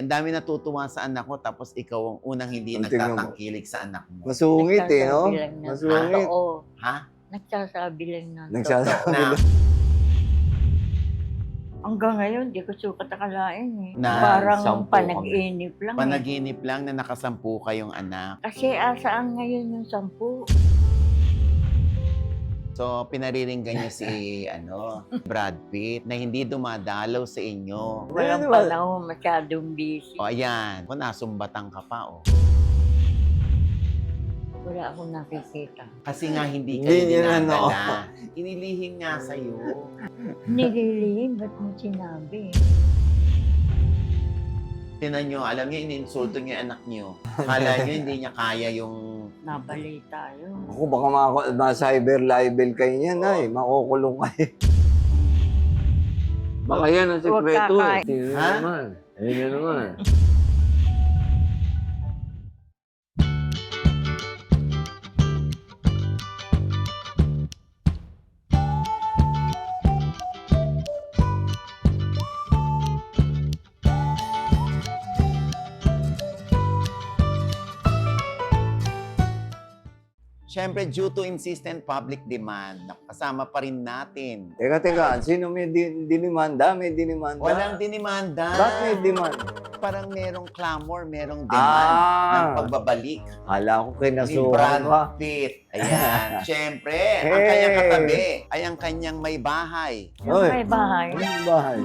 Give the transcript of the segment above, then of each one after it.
dami natutuwa sa anak ko, tapos ikaw ang unang hindi Ang tingnan mo. nagtatangkilik sa anak mo. Masungit eh, no? Nagsasabi lang na Masungit. totoo. Ha? Nagsasabi lang na Nagsasabi Na, lang. Hanggang ngayon, di ko sukat akalain eh. Na Parang 10 panaginip lang eh. panaginip lang na nakasampu kayong anak. Kasi asaan ngayon yung 10? So, pinariringgan niyo si Brad Pitt na hindi dumadalaw sa inyo. Walang Ano ba? panahon, masyadong busy. O, ayan. Kung nasumbatan ka pa, o. Wala akong nakikita. Kasi nga hindi Hindi kayo niya na, no? dinadala. Inilihim nga sa'yo. Nililihim, ba't mo sinabi? Tinan nyo, alam niyo, ininsulto niyo yung anak niyo. Kala niyo hindi niya kaya yung... Nabalita yun. Ako, baka ma-cyber libel kayo niyan, ay. Makukulong kayo. Baka yan ang sekreto eh. Huwag Tingnan Ha? naman. Ayun na naman. Siyempre, due to insistent public demand, kasama pa rin natin. Teka. Sino may dinimanda? May dinimanda? Walang dinimanda. Ba't may demand? Parang merong clamor, merong demand ng pagbabalik Hala ko ni kinasuhan Brad ka. Pitt. Ayan. Siyempre, ang kanyang katabi ay ang kanyang may bahay. Yung Oy. may bahay. Anong bahay?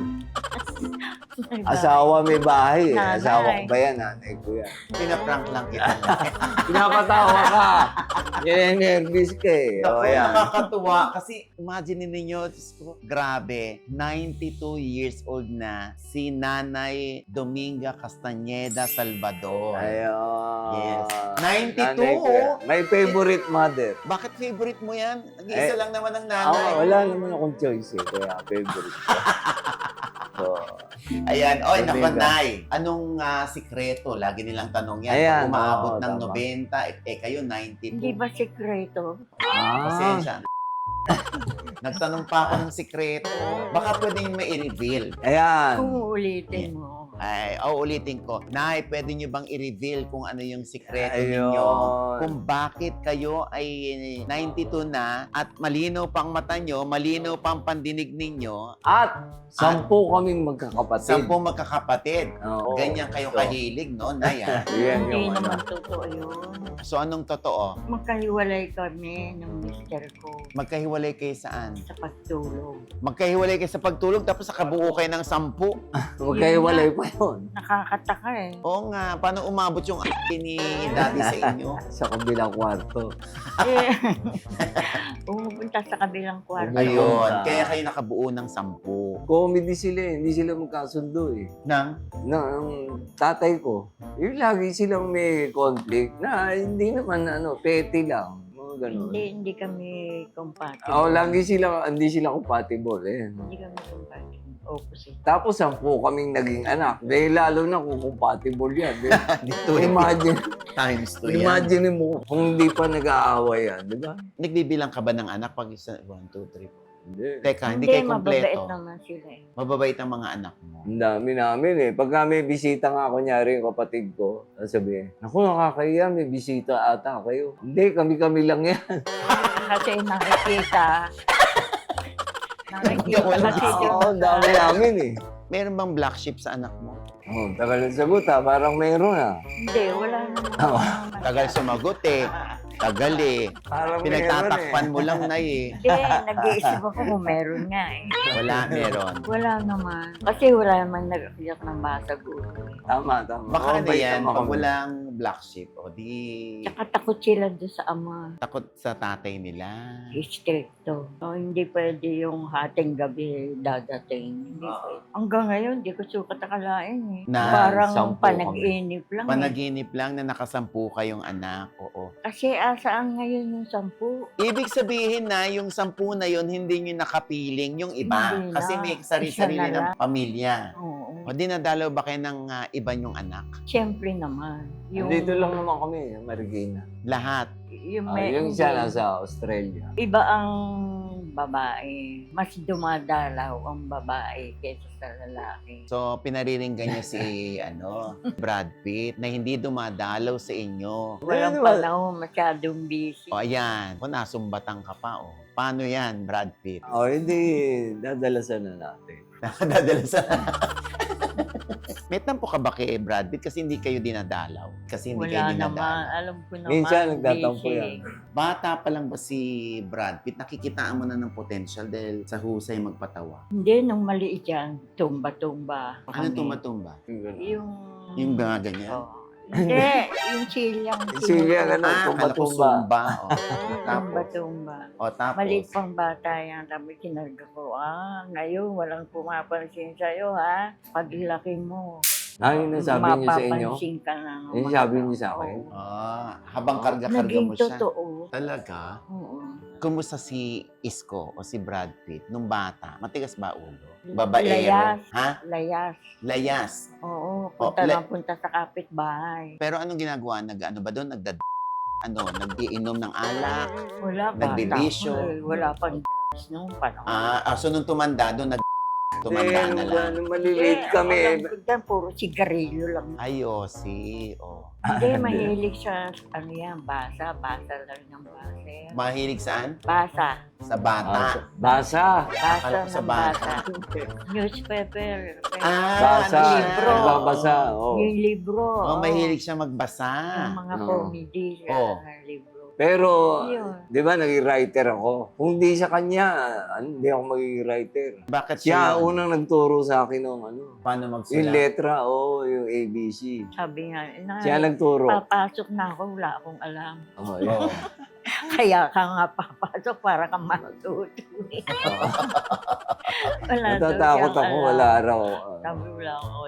May bahay. Asawa may bahay eh. Nanay. Asawa ko ba yan? Nanay ko yan. Pinaprank lang kita. Pinapatawa ka. Yan, nervous ka eh. Naku, O, yan. nakakatuwa. Kasi imagine ninyo, Diyos ko, grabe, 92 years old na si Nanay Dominga Castañeda Salvador. Ayun. Yes. Nanay 92, ko yan. My favorite mother. Bakit favorite mo yan? Nag-iisa Eh, lang naman ang Ako, nanay. wala naman akong choice eh. Kaya favorite ko. So, Ayan, oy, Dominga. napanay. Anong sikreto? Lagi nilang tanong yan. Ayan, Pag umaabot oo, ng tama. 90, kayo 92. Hindi ba sekreto? Pasensya. Nagtanong pa ako ng sikreto. Baka pwede nyo mai-reveal. Ayan. Kung uulitin mo. Ay, ulitin ko. Nay, pwede nyo bang i-reveal kung ano yung sikreto Ayun. ninyo? Kung bakit kayo ay 92 na at malinaw pang mata nyo, malinaw pang pandinig ninyo, At 10 kaming magkakapatid. 10 magkakapatid. Oo. Ganyan kayo So, kahilig, no, Nay? ah? Yan Hindi yung naman ano. totoo yun. So, anong totoo? Magkahiwalay kami ng mister ko Magkahiwalay kayo saan? sa pagtulog. Magkahiwalay kayo sa pagtulog tapos nakabuo kayo ng 10. Magkahiwalay pa yun. Nakakataka eh. Oo nga, paano umabot yung ni daddy sa inyo? Sa kabilang kwarto. Eh, pumupunta sa kabilang kwarto. Ayun, kaya kayo nakabuo ng 10. Comedy sila eh. Hindi sila magkasundo eh. Nang? Ng tatay ko. Yung lagi silang may conflict na hindi naman petty lang. Mga ganun. Hindi kami compatible. Hindi sila compatible eh. Hindi kami compatible. Opposite. Tapos 10 kaming naging anak. Dahil lalo na kung compatible yan. Dito Imagine, times 2 yan. imagine mo kung hindi pa nag-aaway yan, di ba? Nagbibilang ka ba ng anak pag isa, 1, 2, 3, 4? Hindi. Teka, hindi kayo mababait kompleto. naman sila eh. Mababait ang mga anak mo. Ang dami namin eh. Pagka may bisita nga, kunyari yung kapatid ko, sabihin, naku, nakakahiya, may bisita ata kayo. Hindi, kami-kami lang yan. Kasi nakikita. Nakikita Wala. kasi Oo, ang dami namin eh. Meron bang black sheep sa anak mo? Oh, tagal ng sagot ha, parang meron ah. Hindi, wala naman. Tagal sumagot eh. Tagal eh. Parang Pinagtatakpan mo lang na eh. Hindi, nag-iisip ako kung meron nga eh. Wala, meron. Wala naman. Kasi wala naman nag-akiyak ng basag ulo eh. Tama. Baka ano Mabait yan, naman pag kami. walang black sheep, o di Tsaka takot sila doon sa ama. takot sa tatay nila. Stricto. So, hindi pwede yung hating gabi dadating. Hindi pwede. Hanggang ngayon, di ko sukat akalain eh. Na Parang 10 panaginip lang eh. Panaginip lang na nakasampu kayong anak. Oo. Kasi asaan ngayon yung 10? Ibig sabihin na yung 10 na yun, hindi nyo nakapiling yung iba. Hindi na. Kasi may Isa sarili-sarili na ng lang. pamilya. Oo. O di nadalaw ba kayo ng iba yung anak? Siyempre naman. Yung, Dito lang naman kami, Marikina. Lahat. Yung, Yung isa nasa Australia. Iba ang babae. Mas dumadalaw ang babae kaysa sa lalaki. So, pinariringgan niyo si Brad Pitt na hindi dumadalaw sa inyo. Walang panahon, masyadong busy. O, ayan. Kung nasumbatan ka pa, paano yan, Brad Pitt? Oh, hindi. Dadalasan na natin. Dadala sa... May tampo ka ba kay Brad Pitt kasi hindi kayo dinadalaw? Kasi hindi kayo Wala naman. dinadalaw. Alam ko naman. Minsan, nagtatampo busy. yan. Bata pa lang ba si Brad Pitt? Nakikitaan mo na ng potential dahil sa husay magpatawa. Hindi, nung maliit yan, tumba-tumba. Ano tumatumba? Yung... Yung mga ganyan? Oh. Hindi, yung silyang. Silyang ano? Akala ko Tumba-tumba. Zumba. Tapos, Tumba-tumba. tapos. Maliit pang bata yan. Tapos kinarga ko, ngayon walang pumapansin sa'yo, ha? Paglaki mo, Yun ang sabi niyo sa inyo? mapapansin ka na. ng Yung mga sabi niyo sa tao. akin? Habang karga-karga Naging mo siya. totoo. Talaga? Oo. Kumusta si Isko o si Brad Pitt nung bata? Matigas ba ulo? Layas. Babaero? Ha? Layas. Layas. Oo, Oh, punta lang punta sa kapitbahay. Pero anong ginagawa? Ano ba doon? Nag-iinom ng alak? Wala pa. Nagbibisyo. Wala pang drugs nung panahon. So nung tumanda doon, tumanda na lang. Nung maliliit kami. Alam ko dyan, puro sigarilyo lang. Ay, si. Hindi, mahilig siya, basa lang ng basa. Mahilig saan? Basa. Sa bata. Basa. Akala Basa ko sa ng bata. basa. Newspaper. Basa. libro. Nagbabasa. Oh. Yung libro. Mahilig siya magbasa. Yung mga Oo. comedy Oo. na libro. Pero, Yun. di ba, naging writer ako. Kung di sa kanya, hindi ako magiging writer. Bakit Siya yun? unang nagturo sa akin ng Paano yung magsulat? letra, yung ABC. Sabi nga, Siya nagturo. papasok na ako, wala akong alam. Oh, yun. Kaya ka nga papasok para ka matuto. Wala daw Natatakot siyang ako, alam. wala raw. Sabi wala ako,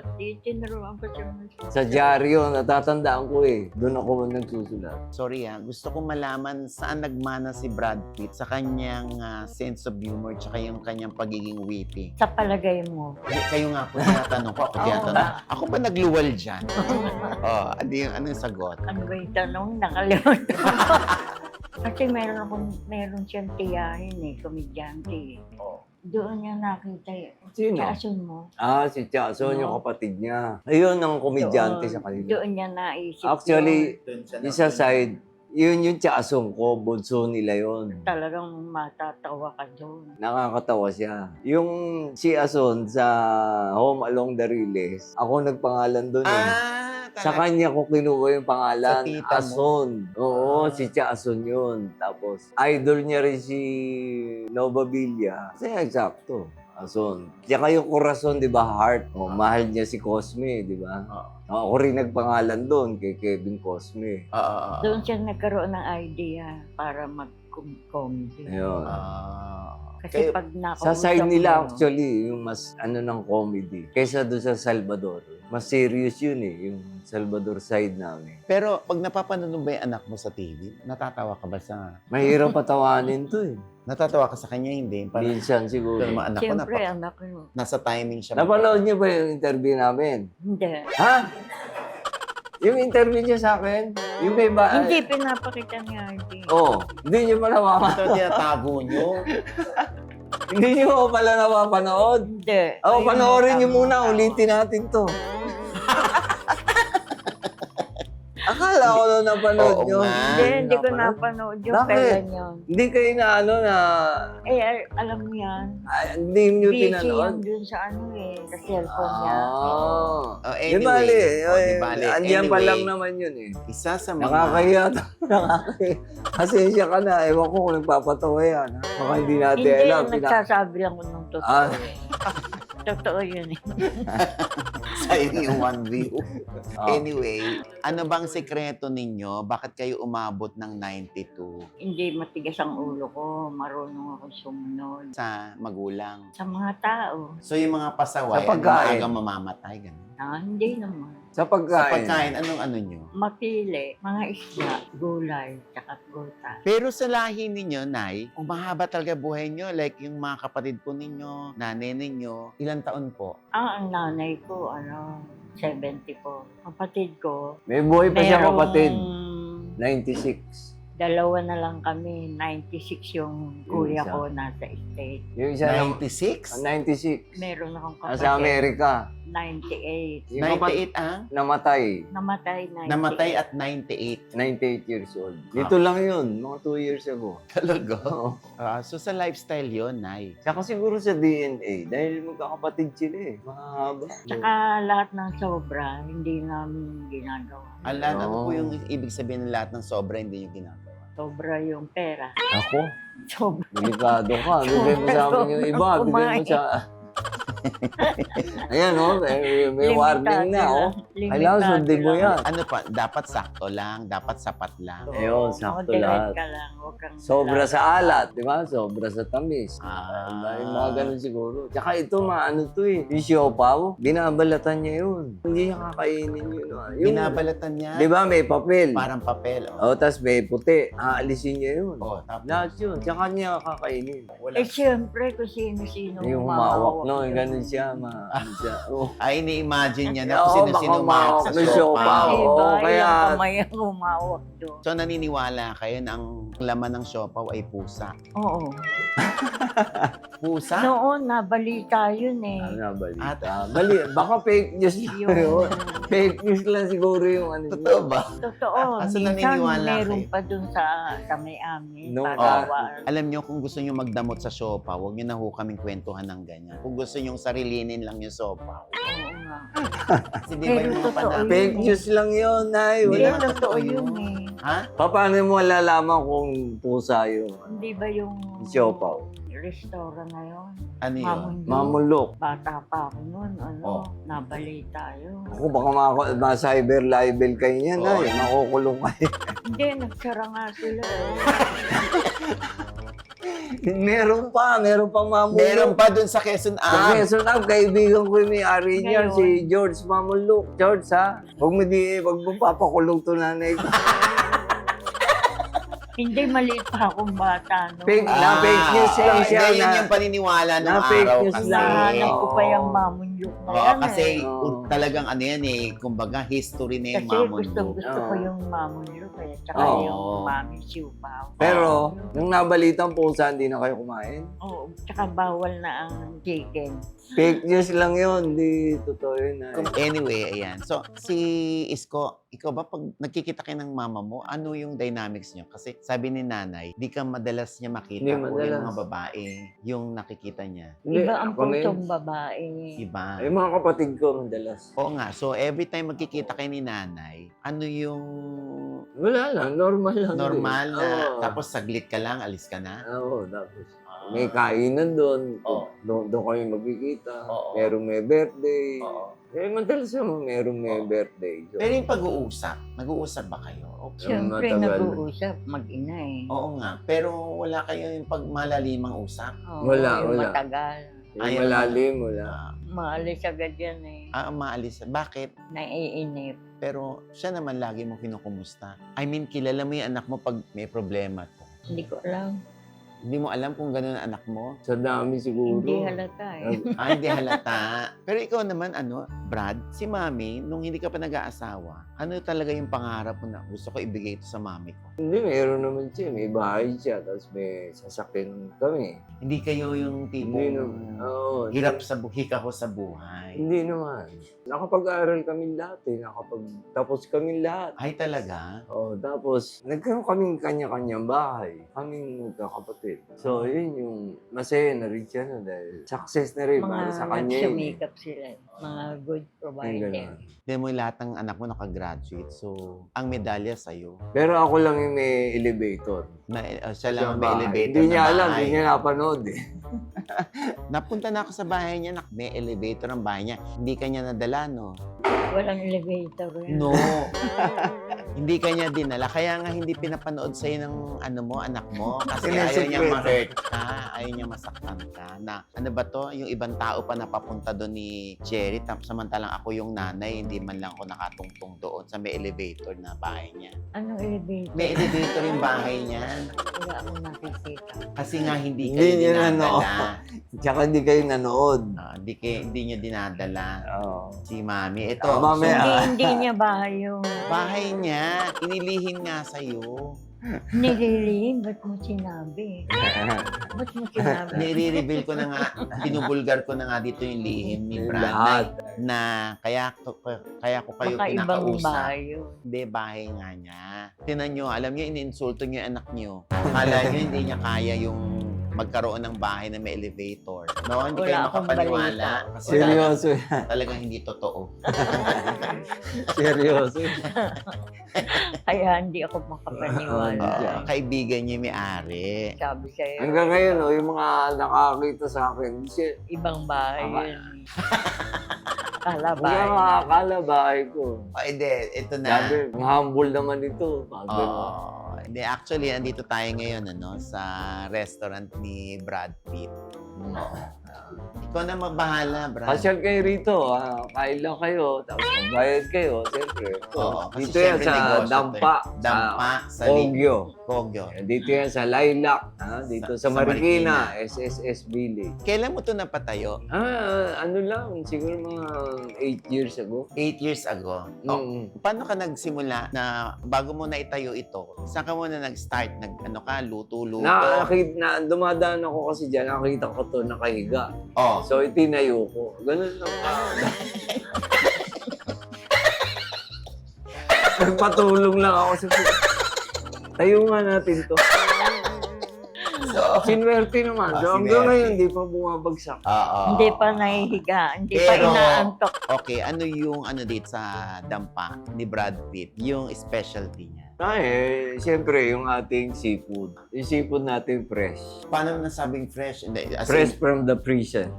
tinuruan ko siya. Sa dyaryo, natatandaan ko Doon ako nagsusulat. Sorry gusto kong malaman saan nagmana si Brad Pitt sa kanyang sense of humor tsaka yung kanyang pagiging witty. Sa palagay mo. Kayo nga po tinatanong ko, ako tinatanong. nga. Ako ba nagluwal dyan? Ano yung sagot? Ano ba yung tanong? Nakalimutan ko. Kasi meron siyang tiyahin komedyante. Doon niya nakita Sino? Tiyason mo. Si Chason, yung No. kapatid niya. Ayun ang komedyante sa kanila. Doon niya naisip Actually, yun. isa side, yun yung Chason ko, bunso nila yun. Talagang matatawa ka doon. Nakakatawa siya. Yung si Ason sa Home Along the Riles, ako nagpangalan doon Sa kanya ko kinuha yung pangalan, Sa tita mo? Ason. Oo, si Ason yun. Tapos, idol niya rin si Nova Villa. Kasi eksakto, Ason. Tsaka yung Corazon, di ba, Heart. Mahal niya si Cosme, di ba? Ako rin nagpangalan doon kay Kevin Cosme. Doon siya nagkaroon ng idea para mag-comedy. Ayun. Kasi Kayo- pag nakausap Sa side mo, nila actually, yung mas ng comedy. Kaysa doon sa Salvador. Mas serious yun yung Salvador side namin. Pero pag napapanood mo ba yung anak mo sa TV, natatawa ka ba sa... Mahirap patawanin to Natatawa ka sa kanya, hindi? Parang, Minsan siguro. pero mga anak ko, Siyempre, anak ko. nasa timing siya. Napanood niyo ba yung interview namin? Hindi. Ha? Yung interview niya sa akin? Yung may ba? Hindi, pinapakita niya. Hindi. Hindi niyo pa naman. Ito tinatago nyo. Hindi niyo pa pala napapanood. Hindi. Panoorin niyo muna. Ulitin natin to. Akala ko na napanood Oo niyo. nga. Hindi ko napanood yung Bakit? kailan yun. Hindi kayo na Alam mo yan. hindi niyo Busy pinanood. yan dun sa sa cellphone niya. Di bali. di bali. Andiyan pa Anyway, lang naman yun Isa sa mga... Nakakahiya. Nakakahiya. Pasensya ka na. Ewan ko kung nagpapatawa yan. Baka hindi natin Hindi, alam. nagsasabi lang ko ng totoo. Ah. Totoo yun sa inyong one view. Oh. Anyway, ano bang sekreto ninyo? Bakit kayo umabot ng 92 Hindi matigas ang ulo ko. Marunong ako sumunod. sa magulang? Sa mga tao. So yung mga pasaway, Sa pagkain. maagang mamamatay, gano'n? Hindi naman. Sa Sa pagkain. pagkain, anong ano nyo? Mapili. Mga isda, gulay, tsaka gulta. Pero sa lahi ninyo, Nay, kung mahaba talaga buhay nyo, like yung mga kapatid po ninyo, nanay ninyo, ilang taon po? Ang nanay ko, 70 po. Kapatid ko, May buhay pa siya merong kapatid. 96. Dalawa na lang kami. 96 yung kuya isa. ko nasa state. Yung isa na 96? 96. Meron akong Nasa kapatid. Amerika. 98. Yung kapatid 98 ang? namatay. Namatay 98. Namatay at 98. 98 years old. Dito lang yun, mga 2 years ago. Talaga? Oo. So sa lifestyle yun, Nay. Tsaka siguro sa DNA, dahil magkakapatid sila eh. Mahaba. Tsaka lahat ng sobra, hindi namin ginagawa. Alam, ano po Oo. yung ibig sabihin ng lahat ng sobra hindi yung ginagawa? Sobra yung pera. Ako? Sobra. Delikado ka. Bigay mo sa amin yung iba. Bigay mo sa... Ayan, oh. May warning na, oh. Kailangan sundin mo yan. Ano pa, dapat sakto lang, dapat sapat lang. Ayun, sakto lahat. Ka lang, huwag kang Sobra sa alat, di ba? Sobra sa tamis. Ah. Yung mga ganun siguro. Tsaka ito, maano to eh. Yung siopaw, binabalatan niya yun. Hindi niya kakainin yun. Yung, Binabalatan niya, di ba, may papel. parang papel. Oh. O, tas may puti. Aalisin niya yun. Oh, tapos, Lahat yun. Tsaka niya kakainin. wala. Eh, siyempre, kung sino-sino Yung humawak, no? Yung ganun siya. Ano siya. Oh. Ay, ni-imagine niya na Oo, kung sino-sino baka umahak sa umahak ng sopa. siopaw. Diba? Oo, kaya- Yung kamay ang humawak doon. So, naniniwala kayo na ang laman ng siopaw ay pusa. Oo. Pusa? Noon, nabalita yun eh. Ano, balita. At- Bali, baka fake news lang Yung, yun. Fake news lang siguro yung ano. Totoo ba? totoo. Ah, so Minsan, naniniwala meron kayo? pa dun sa may amin. No, Pagawa. Alam nyo, kung gusto nyo magdamot sa siopaw, huwag nyo na ho kaming kwentuhan ng ganyan. Kung gusto nyo sarilinin lang yung siopaw. Oo nga. Kasi di ba Pero yung mga totoo panahon? Fake news lang yun, Nay. Hindi, Wala. Wala. totoo yun eh. Ha? Paano mo malalaman kung pusa yung Hindi ba yung siopaw? restaurant na yun? Ano yun? Mamundo. Mamulok. Bata pa ako noon, Oh. nabalita yun. Ako baka ma-cyber libel kayo niyan, Oo. Nay. Makukulong kayo. Hindi, nagsara nga sila eh. Meron pa mamulok. Meron pa dun sa Quezon Sa Am. Quezon Am, kaibigan ko yung may-ari niyan, Ngayon. si George Mamulok. George, ha? Huwag mo papakulong to nanay ko. Hindi, maliit pa akong bata noon. Fake na fake news lang siya. Hindi, yun na- yung paniniwala ng na fake araw news kasi. lang. Nahanap ko pa Oo. yung mamunyok na Oo, yan kasi eh. Oo. talagang ano yan eh, kumbaga history na yung Kasi mamon gusto mo. ko Oo. yung mamunyok eh. Tsaka Oo. yung mami siupaw. Pero, nung nabalitang pusa, hindi na kayo kumain? Oo, tsaka bawal na ang chicken. Fake news lang yun. Hindi totoo yun. Ay. Anyway, ayan. So, si Isko, ikaw ba pag nagkikita kayo ng mama mo, ano yung dynamics niyo? Kasi sabi ni nanay, di ka madalas niya makita Hindi o yung madalas. mga babae yung nakikita niya. Iba ang kami- pusong babae. Iba. Ay, mga kapatid ko, madalas. Oo nga. So, every time magkikita kayo ni nanay, ano yung Wala lang, normal lang. normal na, Oo. tapos saglit ka lang, alis ka na? Oo, tapos. May kainan doon. Oo. Doon kami magkikita. Oo. Merong may birthday. Oo. Eh, madalas naman merong may Oo. birthday. So, Pero yung pag-uusap, nag-uusap ba kayo? Okay. Siyempre, matagal. nag-uusap, mag-ina eh. Oo nga. Pero wala kayo yung pagmalalimang usap. Oo, Wala, yung wala. matagal. yung Ayaw malalim, wala. Maalis agad yan eh. Maalis. Bakit? Naiinip. Pero siya naman lagi mo kinukumusta. I mean, kilala mo yung anak mo pag may problema to. Hindi ko alam. Hindi mo alam kung gano'n ang anak mo? Sa dami siguro. Hindi halata eh. Hindi halata. Pero ikaw naman, Brad, si Mami, nung hindi ka pa nag-aasawa, ano talaga yung pangarap mo na gusto ko ibigay ito sa Mami ko? Hindi, meron naman siya. May bahay siya, tapos may sasakyan kami. Hindi kayo yung Hindi tipong naman. Oo. hirap sa hika ko sa buhay. Hindi naman. Nakapag-aral kami lahat eh. Nakapag-tapos kami lahat. Ay, talaga? Oh, tapos nagkaroon kaming kanya-kanyang bahay. Kaming magkakapatid. So, yun yung masaya na rin siya no, dahil success na rin para sa Mga kanya yun. eh. nagsumikap sila. Mga good Yung provider. ganun. Hindi mo lahat ng anak mo nakagraduate. So, ang medalya sa'yo, Pero ako lang yung may elevator. siya lang ang Sa may bahay. elevator Hindi na niya alam, bahay. hindi niya napanood eh. Napunta na ako sa bahay niya, may elevator ang bahay niya. Hindi kanya nadala, no? Walang elevator yan. No. Hindi kanya dinala. Kaya nga hindi pinapanood sa'yo ng anak mo. Kasi ayaw niya Sinesikreto. ma-hurt ka. Ayaw niya masaktan ka. Na, ano ba to? Yung ibang tao pa napapunta doon ni Cherry. Samantalang ako yung nanay, hindi man lang ako nakatungtong doon sa may elevator na bahay niya. Anong elevator? May elevator yung bahay niya. Wala akong nakikita. Kasi nga hindi Hindi kayo niya dinadala. Tsaka hindi kayo nanood. Hindi niya dinadala. Oo. Si Mami. Ito. Ah, Mami, so, Hindi niya bahay yung... bahay niya. nga. Inilihim nga sa'yo. Nililihim, ba't mo sinabi? Ba't mo sinabi? Nire-reveal ko na nga, binubulgar ko na nga dito yung lihim ni Brad Lahat. na kaya ko kayo Baka ibang pinakausap. bahay yun. Hindi, bahay nga niya. Tinan nyo, alam nyo, iniinsulto nyo yung anak nyo. Akala nyo hindi niya kaya yung magkaroon ng bahay na may elevator. No, hindi kayo Wala akong makapaniwala. balita. Kasi Seryoso yan. talagang hindi totoo. Seryoso. Kaya hindi ako makapaniwala. Oo, kaibigan niya may-ari. Sabi sa'yo, Hanggang ngayon, yung mga nakakita sa akin, ibang bahay yun. Kala hanggang bahay. makakala bahay ko. Oh, hindi, ito na. Sabi, humble naman ito. Oo. Hindi, actually, andito tayo ngayon sa restaurant ni Brad Pitt. Ikaw na magbahala, Brad. Pasyal kayo rito, kain lang kayo, tapos magbayad kayo, siyempre. Oo, kasi Dito yan syempre sa negosyo Dampa, Dampa, sa Kogyo. Kogyo. Dito yan sa Lilac, dito sa Sa Marikina, SSS Village. Kailan mo ito napatayo? Ano lang, siguro mga 8 years ago. 8 years ago. Oh, paano ka nagsimula na bago mo na itayo ito? Saan ka muna nag-start? Luto-luto? Dumadaan ako kasi dyan, nakita ko to nakahiga. Oh. So, itinayo ko. Ganun lang. Nagpatulong lang ako sa tayo nga natin to. Sinwerte naman. So, hanggang sinwerte. ngayon, di pa bumabagsak. Oo. Hindi pa nahihiga, hindi pa Pero- inaantok. Okay, ano yung dito sa Dampa ni Brad Pitt? Yung specialty niya. Siyempre, yung ating seafood. Yung seafood natin fresh. Paano nasabing fresh? Hindi, as Fresh in, from the prison.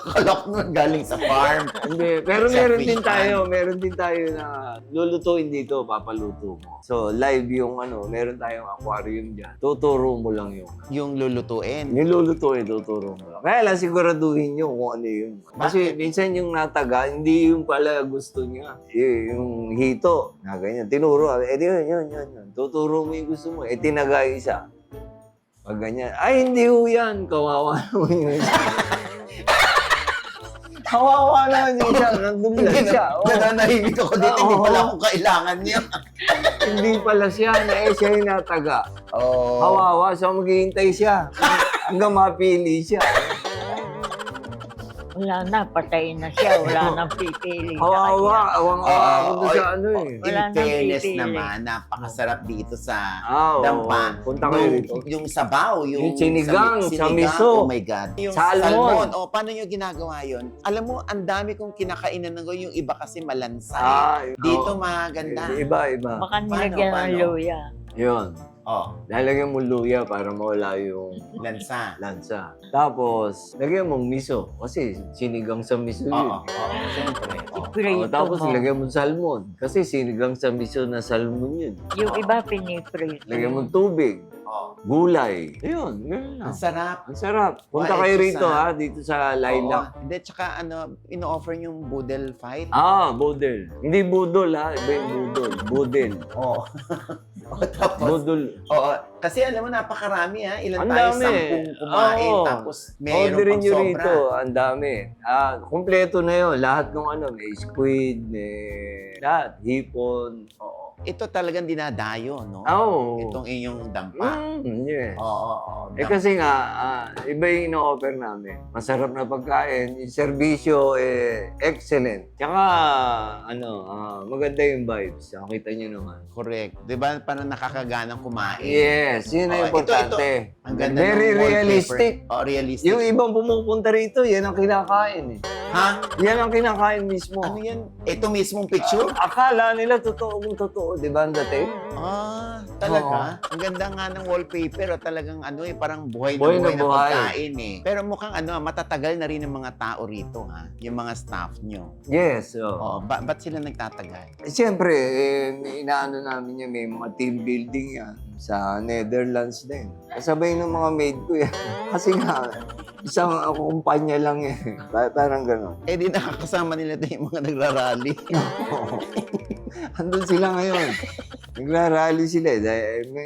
Akala ko nga galing sa farm. Hindi, pero Sa meron fish din pan. tayo na lulutuin dito, papaluto mo. So, live yung meron tayong aquarium dyan. Tuturo mo lang yung. Yung lulutuin. Yung lulutuin, tuturo mo lang. Kaya lang siguraduhin nyo kung ano yun. Kasi minsan yung nataga, hindi yung pala gusto niya. Yung hito, na ganyan, tinuro. Yun. Tuturo mo yung gusto mo. Tinaga yung isa. Pag ganyan, ay hindi ho yan. Kawawa naman yun. Kawawa naman yung isa. Nandun siya. Oh. Nananahimik ako dito, hindi pala ako kailangan niya. Hindi pala siya. Siya yung nataga. Oh. Kawawa. So maghihintay siya. Hanggang mapili siya. Wala na, patayin na siya. Wala nang pipili. sa Kawawa. kanya. Awang-awa ako doon sa Oy, ano eh. In Wala nang fairness pipili. naman, napakasarap dito sa Oo. Dampa. Punta kayo dito. Yung sabaw, Yung sinigang, sa miso. Oh my God. Yung Salmon. Oh, paano nyo ginagawa yun? Alam mo, ang dami kong kinakainan ng yung iba kasi malansa. Dito maganda. Iba. Baka nilagyan ng Paano? luya. Yun. Oh, Lalagyan mo luya para mawala yung lansa. lansa. Tapos, lagyan mong miso. Kasi sinigang sa miso yun. Oo, siyempre. Oh. Prito Tapos, mo. lagyan mong salmon. Kasi sinigang sa miso na salmon yun. Yung iba piniprito. Lagyan mong tubig. Oh. Gulay. Ayun, ganun lang. Ang sarap. Ang sarap. Punta Wala, kayo ito rito sa- dito sa Lilac. Oo. Hindi, tsaka ino-offer yung boodle fight. Budel. Hindi budol Iba yung budol. Budel. Oo. Tapos, Budol. oo. Kasi alam mo, napakarami Ilan Ang tayo? dami. 10 kumain. Oo. Tapos, mayroon Orderin pang nyo sobra. rito. Ang dami. Kompleto na yun. Lahat ng may squid, may lahat. Hipon. Oo. Ito talagang dinadayo, no? Oo. Itong inyong dampa. Yeah. Oo. Kasi nga, iba yung ino-offer namin. Masarap na pagkain. Yung serbisyo, excellent. Tsaka, maganda yung vibes. Nakita nyo naman. Correct. Di ba? Parang nakakaganang kumain. Yes, yun ang Oo, importante. Ang ganda Very ng wallpaper. realistic. Oh, realistic. Yung ibang pumupunta rito, yan ang kinakain eh. Ha? Yan ang kinakain mismo. Ano yan? Ito mismong picture? Akala nila totoo, di ba ang dating? Talaga? Ang ganda nga ng wallpaper. Talagang parang buhay Buhay na na buhay na buhay. pagkain Pero mukhang matatagal na rin ng mga tao rito Yung mga staff nyo. Yes. Oo. Ba't sila nagtatagal? Siyempre, inaano namin yan, may mga team building yan sa Netherlands din. Kasabay ng mga maid ko yan. Kasi nga, isang kumpanya lang yan. Parang gano'n. Di nakakasama nila yung mga nagrarally. Andun sila ngayon. Nagra-rally sila.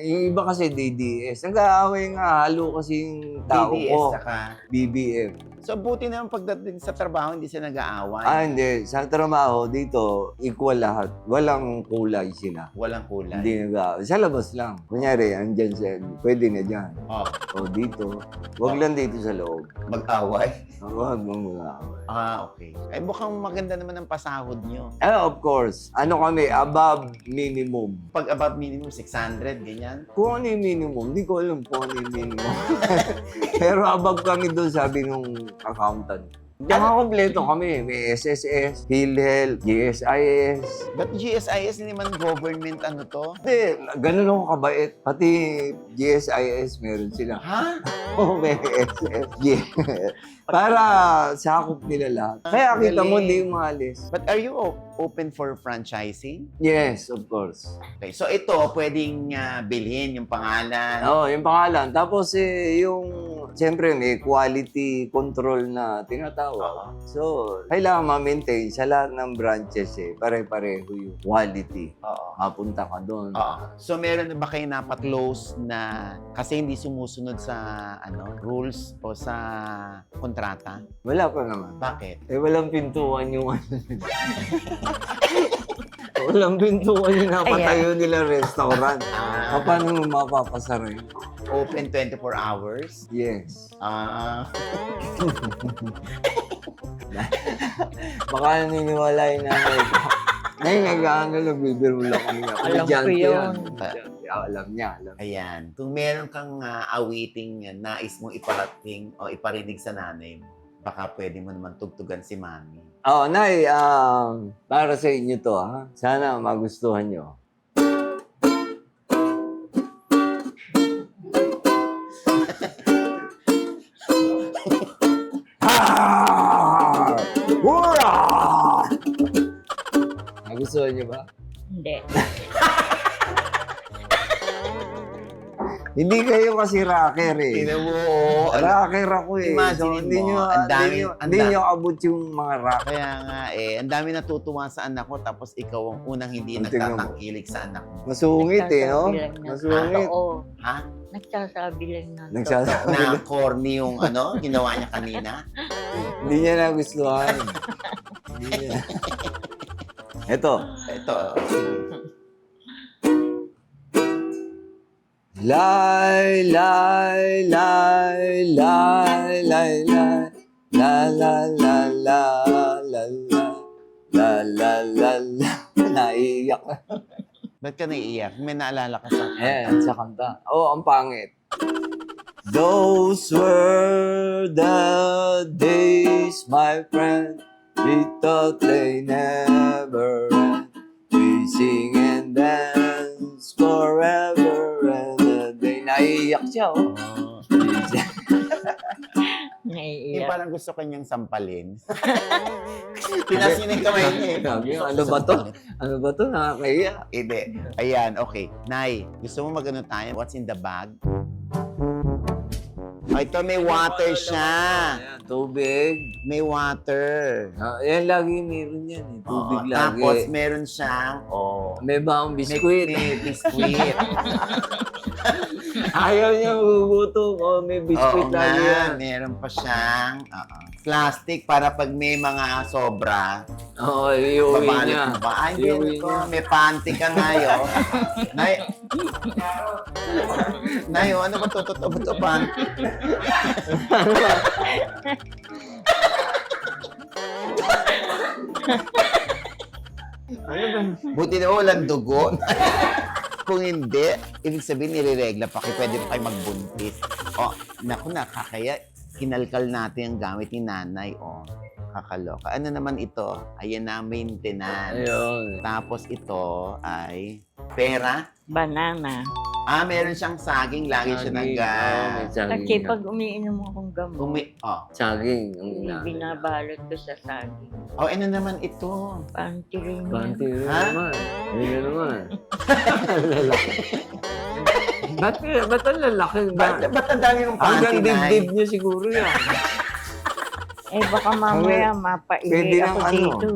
Yung iba kasi DDS. Nag-aaway nga, halo kasi yung tao DDS ko. saka BBM. So, buti naman pagdating sa trabaho, hindi sila nag-aaway. Hindi. Sa trabaho dito, equal lahat. Walang kulay sila. Walang kulay. Hindi nag sa labas lang. Kunyari, andyan siya, pwede na dyan. Oh, O dito. Huwag lang dito sa loob. mag-away. Huwag mo mga Okay. Ay, mukhang maganda naman ang pasahod nyo. of course. Ano kami, above minimum. Pag above minimum, 600, ganyan. Kung ano yung minimum, hindi ko alam kung ano yung minimum. Pero above kami doon, sabi nung accountant. Mga kompleto kami. May SSS, PhilHealth, GSIS. But GSIS, hindi man government ano to? Hindi, ganun ako kabait. Pati GSIS, meron sila. Ha? Oh, may SSG. Para sakop nila lahat. Kaya kita mo, hindi umalis. But are you open for franchising? Yes, of course. Okay, so ito, pwedeng bilhin yung pangalan. Oo, yung pangalan. Tapos yung, siyempre may quality control na tinatawag. So, kailangan ma-maintain sa lahat ng branches pare-pareho yung quality. Oo. Mapunta ka doon. Oo. So meron na ba kayo napaklose na kasi hindi sumusunod sa rules o sa kontrata? Wala pa naman. Bakit? Walang pintuan yung walang pintuan yung napatayo nila restaurant. Paano mo mapapasara yun? Open 24 hours? Yes. Baka naniniwala yung nanay ko. Ngayon nagbibiro lang kami. Alam ko yun. Alam niya. Ayan. Kung meron kang awiting nais mong iparating o iparinig sa nanay mo, baka pwede mo naman tugtugan si Mami. Nay, para sa inyo to, ha? Sana magustuhan nyo. Hurra! Nagustuhan nyo ba? Hindi. Hindi kayo kasi rocker eh. Tingnan mo, Rocker ako eh. Imagine hindi mo, nyo, ang dami- hindi nyo, ang hindi dami- nyo abot yung mga rock. Kaya nga ang dami natutuwa sa anak ko tapos ikaw ang unang hindi Ang tingnan mo. nagtatangkilik sa anak mo. Masungit eh, no? Nagsasabi lang ng Masungit. totoo. Ha? Nagsasabi lang ng Nagsasabi. Na corny yung ginawa niya kanina? Hindi niya nagustuhan. Hindi niya. Ito. Ito. Lay, lay, lay, lay, lay, lay, la, la, la, la, la, la, la, la, la, la. Naiiyak. Ba't ka naiiyak? May naalala ka sa Sa kanta. Ang pangit. Those were the days, my friend, we thought they never end. We sing and dance forever and a day. Naiiyak siya, oh. Yung naiiyak. parang gusto kanyang sampalin. Tinasin yung kamay niya eh. Sabi niya, ano ba to? Ano ba to? Nakakaiyak. Hindi. Ayan, okay. Nay, gusto mo magano tayo? What's in the bag? Ito, may water siya. Ayan, tubig. May water. Yan lagi meron yan eh. Tubig Oo, lagi. Tapos meron siyang, May baong biskwit. May biskuit. Ayaw niya magugutom. May biskwit Oo lagi nga, yan. meron pa siyang plastic para pag may mga sobra, Oo, iuwi babalot niya. mo ba? Ay, Iuwi hindi ko. niya. May panty ka na yun. Nay, Nayo, ano ba to? Totoo ba to panty? Buti na walang dugo. Kung hindi, ibig sabihin nireregla pa kayo, pwede pa kayo magbuntis. Naku, nakakaya. Kinalkal natin ang gamit ni nanay. Kakaloka. Ano naman ito? Ayan na, maintenance. Ayun. Tapos ito ay pera. Banana. Meron siyang saging. Lagi siya nag... May saging. Kasi pag umiinom akong gamot, Saging. Ang ina. binabalot ko sa saging. ano naman ito? Panty rin yan. Panty rin Ha? naman. Ayun na naman. Lalaki. Ba't ang lalaki? Ba't ang dami ng panty, Hanggang dibdib niya siguro yan. Baka mamaya Pwede mapaihi ng ako ano? dito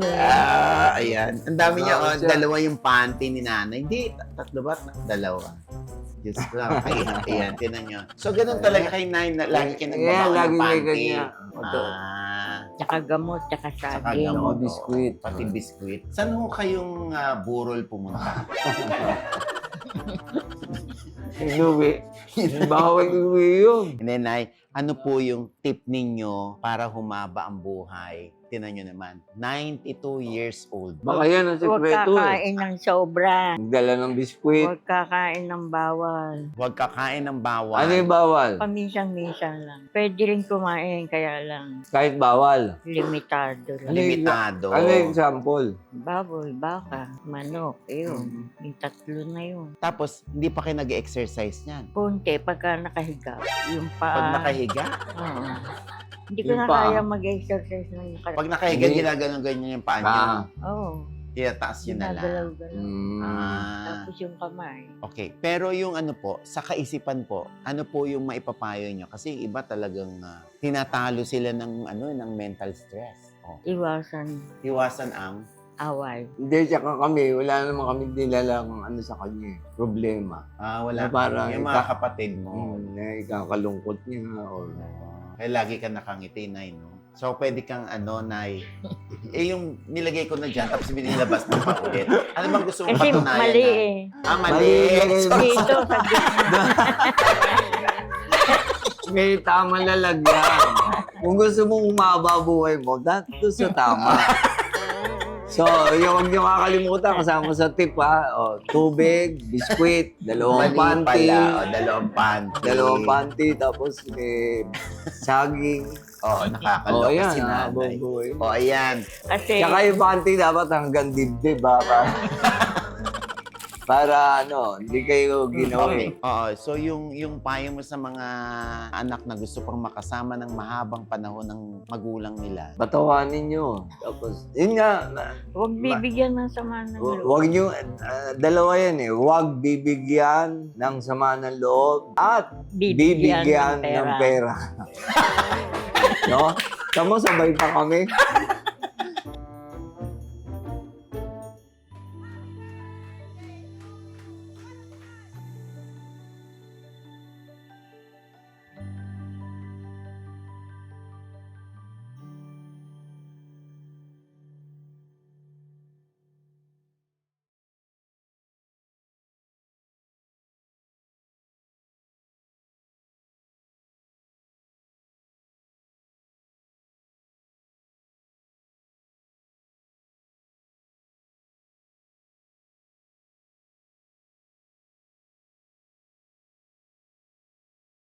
Ayan. Ang dami niya. Bakit siya? Dalawa yung panty ni nanay. Hindi, tatlo ba? Dalawa. Diyos ko lang. Ayan, tinan nyo. So, ganun talaga kay Nay na lagi kayo Yeah, nagbabawal lagi ng may panty. ganyan. Tsaka gamot, tsaka Saka saging. gamot, biskwit. Pati biskwit. Saan ho kayong burol pumunta? Inuwi. Bawal inuwi yun. Hindi, Nay, ano po yung tip ninyo para humaba ang buhay? Tinan nyo naman, 92 years old. Baka yan ang Huwag sekreto eh. kakain ng sobra. Magdala ng biskwit. Huwag kakain ng bawal. Huwag kakain ng bawal. Ano yung bawal? Paminsan-minsan lang. Pwede rin kumain, kaya lang Kahit bawal. limitado lang. Limitado. Ano yung example? Baboy, baka, manok, yun. Yung tatlo na yun. Tapos, hindi pa kayo nag-exercise niyan. Konti pagka nakahiga. Yung paa. Pag nakahiga, Oo. Hindi ko Yung na paa. kaya mag-exercise ng pag nakahiga, ginaganon-ganyan yung paa niyo. Oo. Tinataas yun na lang. Ginagalaw-galaw. Ah, Tapos yung kamay. okay. Pero yung ano po, sa kaisipan po, ano po yung maipapayo nyo? Kasi yung iba talagang tinatalo sila ng ng mental stress. Oh. Iwasan Iwasan ang away. Hindi, tsaka kami, wala naman kami nilalang sa kanya, wala problema. pa. Na parang Yung mga kapatid mo. Na ikakalungkot niya or Kaya lagi ka nakangiti, Nay, no? So, pwede kang Nay. Yung nilagay ko na dyan, tapos binilabas mo pa ulit. Ano bang gusto mong Kasi patunayan? mali na? eh. Mali. Mali. Dito, sa gitna. may tamang lalagyan. Kung gusto mong umaba buhay mo, dato sa tama. So, yung huwag niyo kakalimutan, kasama sa tip tubig, biskwit, dalawang Mali panty, pala. Dalawang panty. tapos saging. Nakakaloka Ayan, si Nanay. habang buhay. Ayan. Kasi, Tsaka yung panty dapat hanggang dibdib, para hindi kayo ginawa. Okay. So yung payo mo sa mga anak na gusto pang makasama ng mahabang panahon ng magulang nila. Patawanin nyo. Tapos, yun nga, huwag bibigyan ng sama ng loob. huwag nyo, dalawa yan huwag bibigyan ng sama ng loob at bibigyan ng pera. No? Tama, sabay pa kami.